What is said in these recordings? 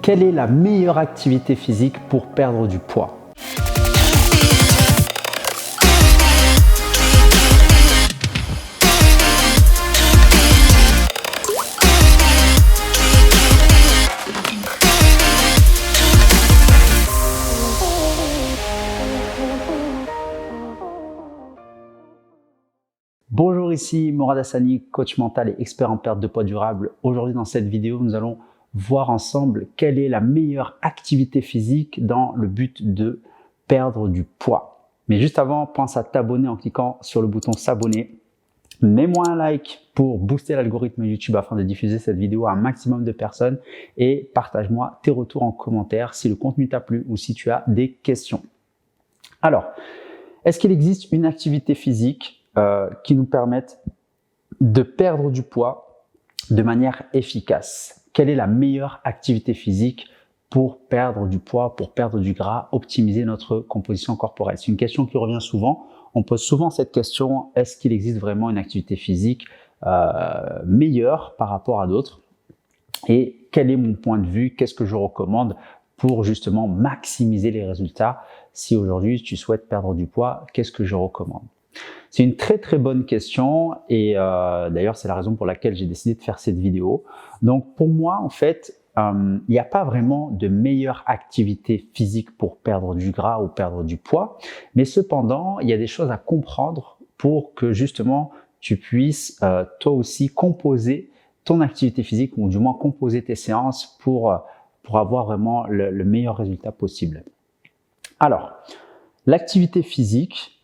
Quelle est la meilleure activité physique pour perdre du poids? Bonjour, ici Morad Hassani, coach mental et expert en perte de poids durable. Aujourd'hui, dans cette vidéo, nous allons voir ensemble quelle est la meilleure activité physique dans le but de perdre du poids. Mais juste avant, pense à t'abonner en cliquant sur le bouton s'abonner. Mets-moi un like pour booster l'algorithme YouTube afin de diffuser cette vidéo à un maximum de personnes et partage-moi tes retours en commentaire si le contenu t'a plu ou si tu as des questions. Alors, est-ce qu'il existe une activité physique qui nous permette de perdre du poids de manière efficace? Quelle est la meilleure activité physique pour perdre du poids, pour perdre du gras, optimiser notre composition corporelle? C'est une question qui revient souvent. On pose souvent cette question, est-ce qu'il existe vraiment une activité physique meilleure par rapport à d'autres? Et quel est mon point de vue? Qu'est-ce que je recommande pour justement maximiser les résultats? Si aujourd'hui tu souhaites perdre du poids, qu'est-ce que je recommande? C'est une très très bonne question et d'ailleurs c'est la raison pour laquelle j'ai décidé de faire cette vidéo. Donc pour moi en fait, il n'y a pas vraiment de meilleure activité physique pour perdre du gras ou perdre du poids, mais cependant il y a des choses à comprendre pour que justement tu puisses toi aussi composer ton activité physique ou du moins composer tes séances pour avoir vraiment le meilleur résultat possible. Alors, l'activité physique,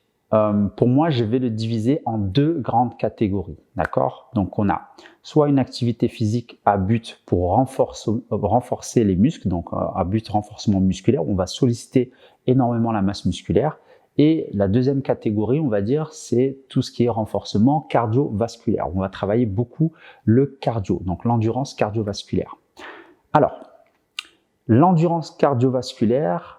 pour moi, je vais le diviser en deux grandes catégories, d'accord? Donc, on a soit une activité physique à but pour renforcer les muscles, donc à but renforcement musculaire, on va solliciter énormément la masse musculaire. Et la deuxième catégorie, on va dire, c'est tout ce qui est renforcement cardiovasculaire. On va travailler beaucoup le cardio, donc l'endurance cardiovasculaire. Alors, l'endurance cardiovasculaire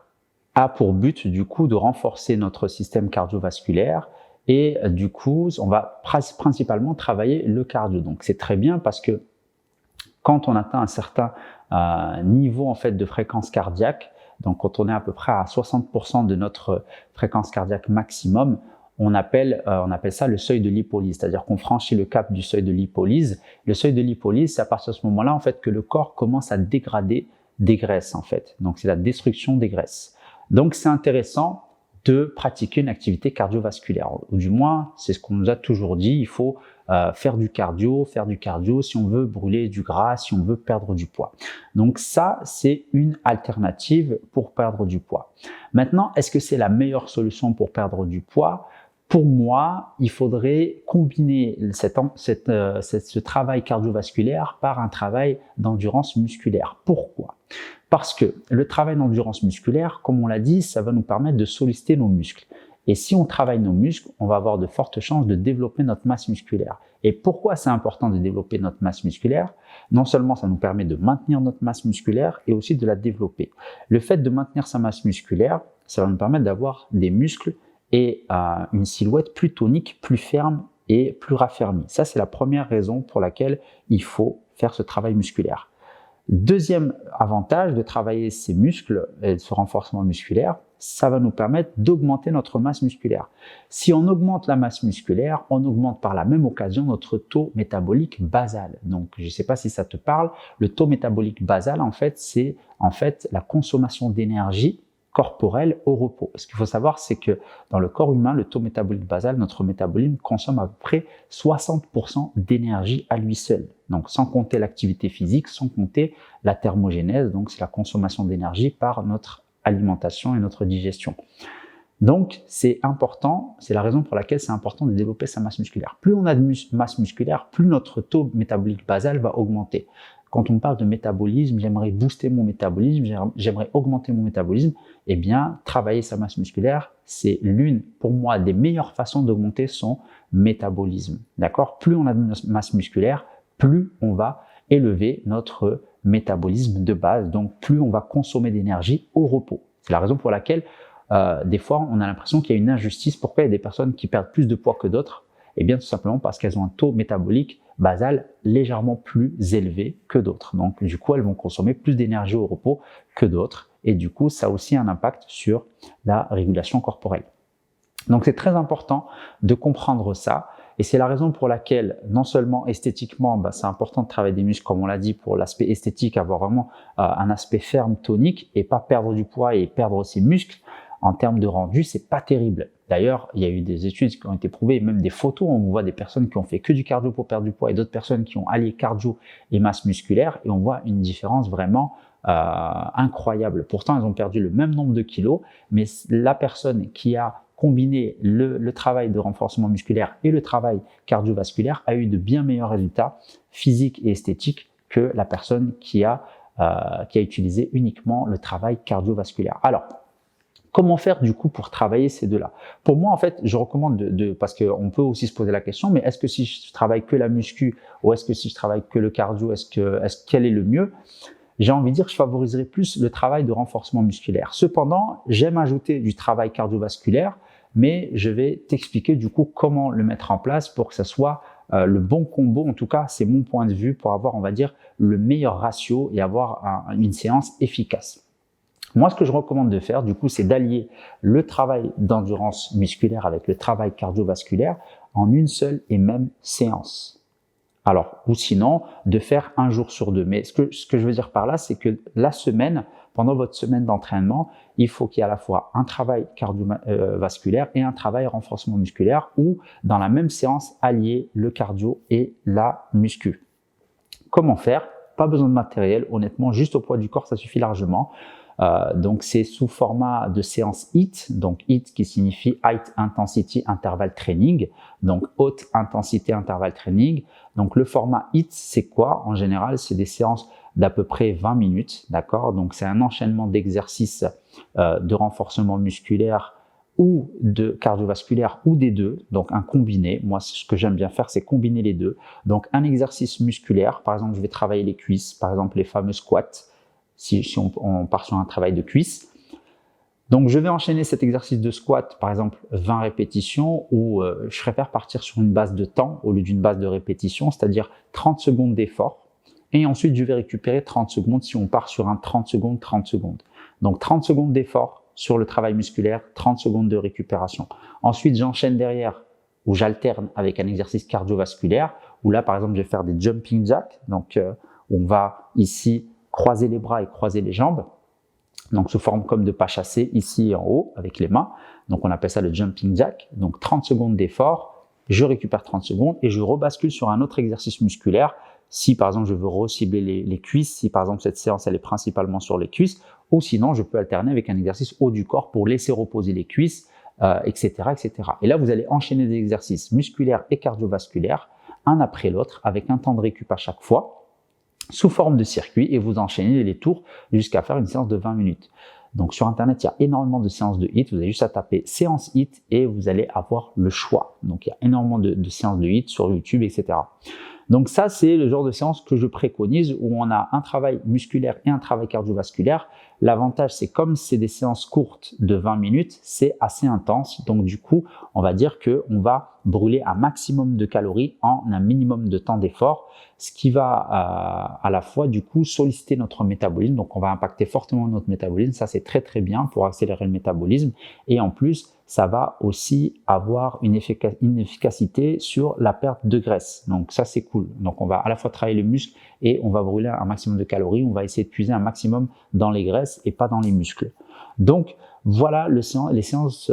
a pour but du coup de renforcer notre système cardiovasculaire et du coup on va principalement travailler le cardio. Donc c'est très bien parce que quand on atteint un certain niveau en fait de fréquence cardiaque, donc quand on est à peu près à 60% de notre fréquence cardiaque maximum, on appelle ça le seuil de lipolyse, c'est-à-dire qu'on franchit le cap du seuil de lipolyse. Le seuil de lipolyse, c'est à partir de ce moment-là en fait que le corps commence à dégrader des graisses en fait. Donc c'est la destruction des graisses. Donc, c'est intéressant de pratiquer une activité cardiovasculaire. Ou du moins, c'est ce qu'on nous a toujours dit, il faut faire du cardio si on veut brûler du gras, si on veut perdre du poids. Donc ça, c'est une alternative pour perdre du poids. Maintenant, est-ce que c'est la meilleure solution pour perdre du poids? Pour moi, il faudrait combiner ce travail cardiovasculaire par un travail d'endurance musculaire. Pourquoi? Parce que le travail d'endurance musculaire, comme on l'a dit, ça va nous permettre de solliciter nos muscles. Et si on travaille nos muscles, on va avoir de fortes chances de développer notre masse musculaire. Et pourquoi c'est important de développer notre masse musculaire? Non seulement ça nous permet de maintenir notre masse musculaire et aussi de la développer. Le fait de maintenir sa masse musculaire, ça va nous permettre d'avoir des muscles et une silhouette plus tonique, plus ferme et plus raffermie. Ça, c'est la première raison pour laquelle il faut faire ce travail musculaire. Deuxième avantage de travailler ces muscles et ce renforcement musculaire, ça va nous permettre d'augmenter notre masse musculaire. Si on augmente la masse musculaire, on augmente par la même occasion notre taux métabolique basal. Donc, je ne sais pas si ça te parle, le taux métabolique basal, en fait, c'est la consommation d'énergie corporelle au repos. Ce qu'il faut savoir, c'est que dans le corps humain, le taux métabolique basal, notre métabolisme consomme à peu près 60% d'énergie à lui seul. Donc, sans compter l'activité physique, sans compter la thermogénèse, donc c'est la consommation d'énergie par notre alimentation et notre digestion. Donc, c'est important, c'est la raison pour laquelle c'est important de développer sa masse musculaire. Plus on a de masse musculaire, plus notre taux métabolique basal va augmenter. Quand on parle de métabolisme, j'aimerais booster mon métabolisme, j'aimerais augmenter mon métabolisme, eh bien, travailler sa masse musculaire, c'est l'une, pour moi, des meilleures façons d'augmenter son métabolisme. D'accord? Plus on a de masse musculaire, plus on va élever notre métabolisme de base, donc plus on va consommer d'énergie au repos. C'est la raison pour laquelle, des fois, on a l'impression qu'il y a une injustice. Pourquoi il y a des personnes qui perdent plus de poids que d'autres? Eh bien, tout simplement parce qu'elles ont un taux métabolique basal légèrement plus élevé que d'autres. Donc, du coup, elles vont consommer plus d'énergie au repos que d'autres. Et du coup, ça a aussi un impact sur la régulation corporelle. Donc, c'est très important de comprendre ça. Et c'est la raison pour laquelle, non seulement esthétiquement, c'est important de travailler des muscles, comme on l'a dit, pour l'aspect esthétique, avoir vraiment un aspect ferme, tonique, et pas perdre du poids et perdre ses muscles. En termes de rendu, c'est pas terrible. D'ailleurs, il y a eu des études qui ont été prouvées, même des photos, on voit des personnes qui ont fait que du cardio pour perdre du poids et d'autres personnes qui ont allié cardio et masse musculaire, et on voit une différence vraiment incroyable. Pourtant, elles ont perdu le même nombre de kilos, mais la personne qui a combiné le travail de renforcement musculaire et le travail cardiovasculaire a eu de bien meilleurs résultats physiques et esthétiques que la personne qui a utilisé uniquement le travail cardiovasculaire. Alors, comment faire du coup pour travailler ces deux-là? Pour moi, en fait, je recommande parce qu'on peut aussi se poser la question, mais est-ce que si je travaille que la muscu ou est-ce que si je travaille que le cardio, quel est le mieux? J'ai envie de dire que je favoriserai plus le travail de renforcement musculaire. Cependant, j'aime ajouter du travail cardiovasculaire, mais je vais t'expliquer du coup comment le mettre en place pour que ça soit le bon combo. En tout cas, c'est mon point de vue pour avoir, on va dire, le meilleur ratio et avoir une séance efficace. Moi, ce que je recommande de faire, du coup, c'est d'allier le travail d'endurance musculaire avec le travail cardiovasculaire en une seule et même séance. Alors, ou sinon, de faire un jour sur deux. Mais ce que je veux dire par là, c'est que la semaine, pendant votre semaine d'entraînement, il faut qu'il y ait à la fois un travail cardiovasculaire et un travail renforcement musculaire ou dans la même séance, allier le cardio et la muscu. Comment faire? Pas besoin de matériel, honnêtement, juste au poids du corps, ça suffit largement. Donc, c'est sous format de séance HIIT, donc HIIT qui signifie High Intensity Interval Training, donc haute intensité interval training. Donc, le format HIIT, c'est quoi? En général, c'est des séances d'à peu près 20 minutes, d'accord? Donc, c'est un enchaînement d'exercices de renforcement musculaire ou de cardiovasculaire ou des deux, donc un combiné. Moi, ce que j'aime bien faire, c'est combiner les deux. Donc, un exercice musculaire, par exemple, je vais travailler les cuisses, par exemple, les fameux squats, si on part sur un travail de cuisses. Donc, je vais enchaîner cet exercice de squat, par exemple 20 répétitions, où je préfère partir sur une base de temps au lieu d'une base de répétition, c'est-à-dire 30 secondes d'effort. Et ensuite, je vais récupérer 30 secondes si on part sur un 30 secondes, 30 secondes. Donc, 30 secondes d'effort sur le travail musculaire, 30 secondes de récupération. Ensuite, j'enchaîne derrière, où j'alterne avec un exercice cardiovasculaire, où là, par exemple, je vais faire des jumping jacks. Donc, on va ici croiser les bras et croiser les jambes, donc sous forme comme de pas chassé ici en haut avec les mains. Donc on appelle ça le jumping jack. Donc 30 secondes d'effort, je récupère 30 secondes et je rebascule sur un autre exercice musculaire. Si par exemple je veux recibler les cuisses, si par exemple cette séance elle est principalement sur les cuisses, ou sinon je peux alterner avec un exercice haut du corps pour laisser reposer les cuisses, etc., etc. Et là vous allez enchaîner des exercices musculaires et cardiovasculaires, un après l'autre, avec un temps de récup à chaque fois, sous forme de circuit, et vous enchaînez les tours jusqu'à faire une séance de 20 minutes. Donc sur Internet, il y a énormément de séances de HIIT. Vous avez juste à taper séance HIIT et vous allez avoir le choix. Donc il y a énormément de séances de HIIT sur YouTube, etc. Donc ça, c'est le genre de séance que je préconise où on a un travail musculaire et un travail cardiovasculaire. L'avantage, c'est comme c'est des séances courtes de 20 minutes, c'est assez intense. Donc du coup, on va dire qu'on va brûler un maximum de calories en un minimum de temps d'effort, ce qui va à la fois du coup solliciter notre métabolisme. Donc on va impacter fortement notre métabolisme. Ça, c'est très très bien pour accélérer le métabolisme. Et en plus, ça va aussi avoir une efficacité sur la perte de graisse. Donc ça, c'est cool. Donc on va à la fois travailler le muscle et on va brûler un maximum de calories. On va essayer de puiser un maximum dans les graisses et pas dans les muscles. Donc voilà les séances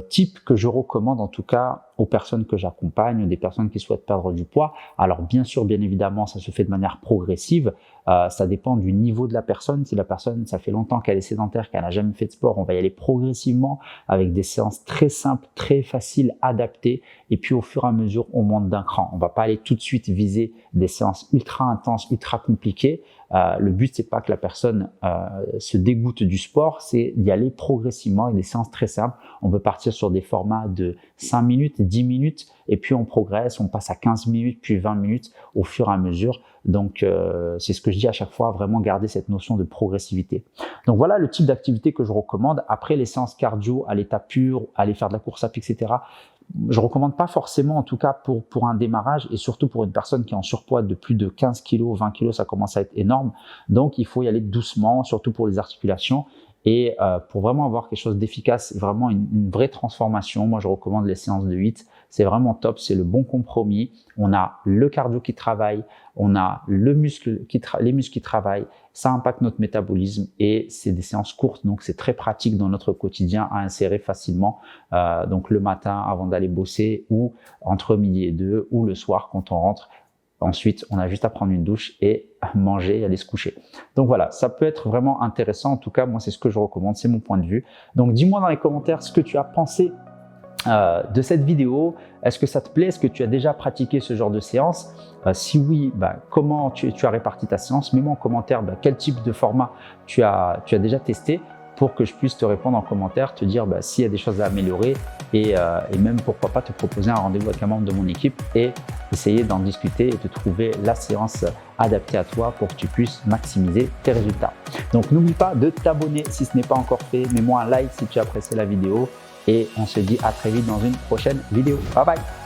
types que je recommande en tout cas aux personnes que j'accompagne, des personnes qui souhaitent perdre du poids. Alors bien sûr, bien évidemment, ça se fait de manière progressive. Ça dépend du niveau de la personne. Si la personne, ça fait longtemps qu'elle est sédentaire, qu'elle n'a jamais fait de sport, on va y aller progressivement avec des séances très simples, très faciles, adaptées. Et puis au fur et à mesure, on monte d'un cran. On va pas aller tout de suite viser des séances ultra intenses, ultra compliquées. Le but, c'est pas que la personne se dégoûte du sport, c'est d'y aller progressivement avec des séances très simples. On peut partir sur des formats de 5 minutes, 10 minutes et puis on progresse, on passe à 15 minutes, puis 20 minutes au fur et à mesure. Donc, c'est ce que je dis à chaque fois, vraiment garder cette notion de progressivité. Donc voilà le type d'activité que je recommande. Après les séances cardio à l'état pur, aller faire de la course à pied, etc., je recommande pas forcément, en tout cas pour un démarrage, et surtout pour une personne qui est en surpoids de plus de 15 kg, 20 kg, ça commence à être énorme. Donc, il faut y aller doucement, surtout pour les articulations. Et pour vraiment avoir quelque chose d'efficace, vraiment une vraie transformation, moi je recommande les séances de 8. C'est vraiment top, c'est le bon compromis. On a le cardio qui travaille, on a les muscles qui travaillent, ça impacte notre métabolisme et c'est des séances courtes, donc c'est très pratique dans notre quotidien à insérer facilement. Donc le matin avant d'aller bosser ou entre midi et 2 ou le soir quand on rentre. Ensuite, on a juste à prendre une douche et à manger et aller se coucher. Donc voilà, ça peut être vraiment intéressant. En tout cas, moi, c'est ce que je recommande, c'est mon point de vue. Donc dis-moi dans les commentaires ce que tu as pensé de cette vidéo. Est-ce que ça te plaît? Est-ce que tu as déjà pratiqué ce genre de séance? Si oui, comment tu as réparti ta séance? Mets-moi en commentaire quel type de format tu as déjà testé pour que je puisse te répondre en commentaire, te dire s'il y a des choses à améliorer et même pourquoi pas te proposer un rendez-vous avec un membre de mon équipe et essayer d'en discuter et de trouver la séance adaptée à toi pour que tu puisses maximiser tes résultats. Donc n'oublie pas de t'abonner si ce n'est pas encore fait, mets-moi un like si tu as apprécié la vidéo et on se dit à très vite dans une prochaine vidéo. Bye bye!